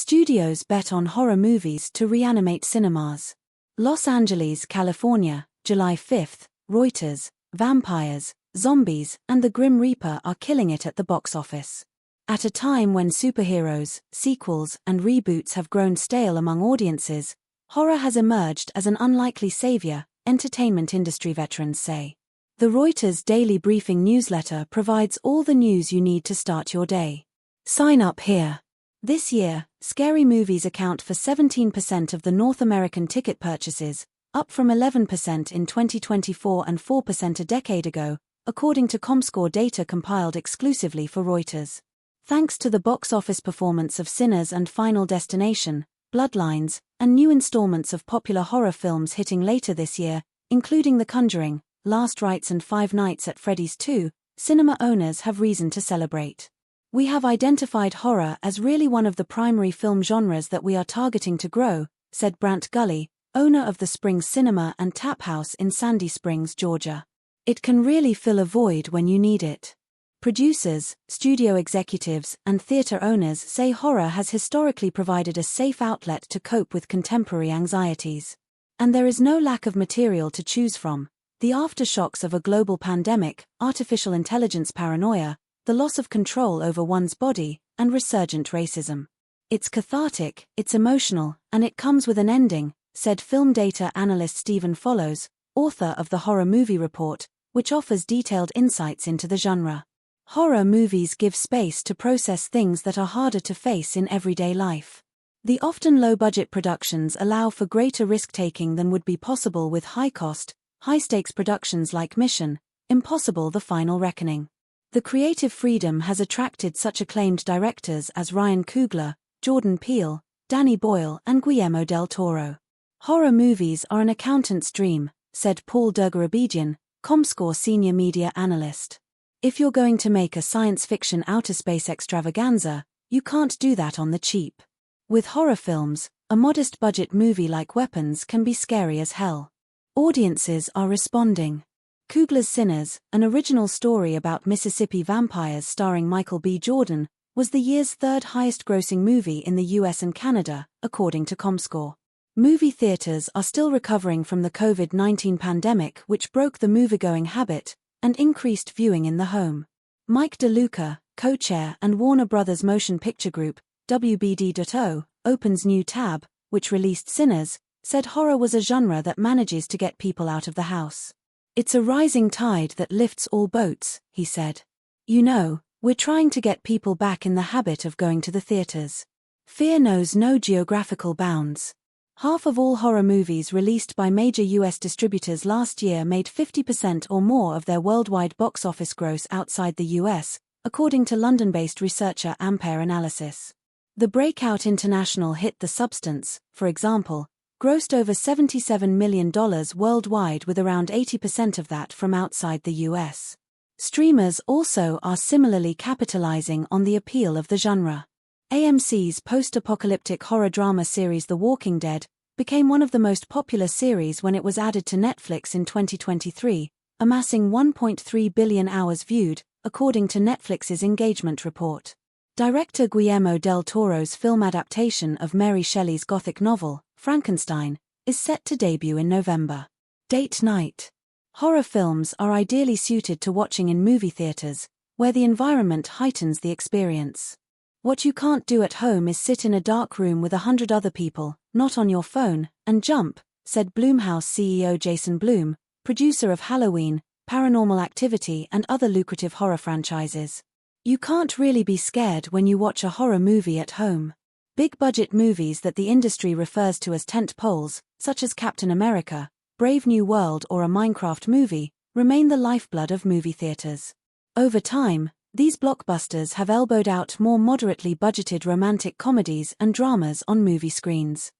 Studios bet on horror movies to reanimate cinemas. Los Angeles, California, July 5. Reuters, vampires, zombies, and the Grim Reaper are killing it at the box office. At a time when superheroes, sequels, and reboots have grown stale among audiences, horror has emerged as an unlikely savior, entertainment industry veterans say. The Reuters Daily Briefing newsletter provides all the news you need to start your day. Sign up here. This year, scary movies account for 17% of the North American ticket purchases, up from 11% in 2024 and 4% a decade ago, according to Comscore data compiled exclusively for Reuters. Thanks to the box office performance of Sinners and Final Destination, Bloodlines, and new installments of popular horror films hitting later this year, including The Conjuring, Last Rites and Five Nights at Freddy's 2, cinema owners have reason to celebrate. We have identified horror as really one of the primary film genres that we are targeting to grow, said Brant Gully, owner of the Springs Cinema and Tap House in Sandy Springs, Georgia. It can really fill a void when you need it. Producers, studio executives, and theater owners say horror has historically provided a safe outlet to cope with contemporary anxieties. And there is no lack of material to choose from. The aftershocks of a global pandemic, artificial intelligence paranoia, the loss of control over one's body, and resurgent racism. It's cathartic, it's emotional, and it comes with an ending, said film data analyst Stephen Follows, author of the Horror Movie Report, which offers detailed insights into the genre. Horror movies give space to process things that are harder to face in everyday life. The often low-budget productions allow for greater risk-taking than would be possible with high-cost, high-stakes productions like Mission: Impossible: The Final Reckoning. The creative freedom has attracted such acclaimed directors as Ryan Coogler, Jordan Peele, Danny Boyle, and Guillermo del Toro. Horror movies are an accountant's dream, said Paul Durgarabedian, Comscore senior media analyst. If you're going to make a science fiction outer space extravaganza, you can't do that on the cheap. With horror films, a modest budget movie like Weapons can be scary as hell. Audiences are responding. Coogler's Sinners, an original story about Mississippi vampires starring Michael B. Jordan, was the year's third highest-grossing movie in the US and Canada, according to Comscore. Movie theaters are still recovering from the COVID-19 pandemic, which broke the moviegoing habit and increased viewing in the home. Mike DeLuca, co-chair and Warner Brothers Motion Picture Group, WBD.O, Open's new tab, which released Sinners, said horror was a genre that manages to get people out of the house. It's a rising tide that lifts all boats, he said. You know, we're trying to get people back in the habit of going to the theaters. Fear knows no geographical bounds. Half of all horror movies released by major US distributors last year made 50% or more of their worldwide box office gross outside the US, according to London-based researcher Ampere Analysis. The breakout international hit The Substance, for example, grossed over $77 million worldwide, with around 80% of that from outside the US. Streamers also are similarly capitalizing on the appeal of the genre. AMC's post-apocalyptic horror drama series The Walking Dead became one of the most popular series when it was added to Netflix in 2023, amassing 1.3 billion hours viewed, according to Netflix's engagement report. Director Guillermo del Toro's film adaptation of Mary Shelley's Gothic novel, Frankenstein, is set to debut in November. Date night. Horror films are ideally suited to watching in movie theaters, where the environment heightens the experience. What you can't do at home is sit in a dark room with 100 other people, not on your phone, and jump, said Blumhouse CEO Jason Blum, producer of Halloween, Paranormal Activity, and other lucrative horror franchises. You can't really be scared when you watch a horror movie at home. Big-budget movies that the industry refers to as tentpoles, such as Captain America, Brave New World, or a Minecraft movie, remain the lifeblood of movie theaters. Over time, these blockbusters have elbowed out more moderately budgeted romantic comedies and dramas on movie screens.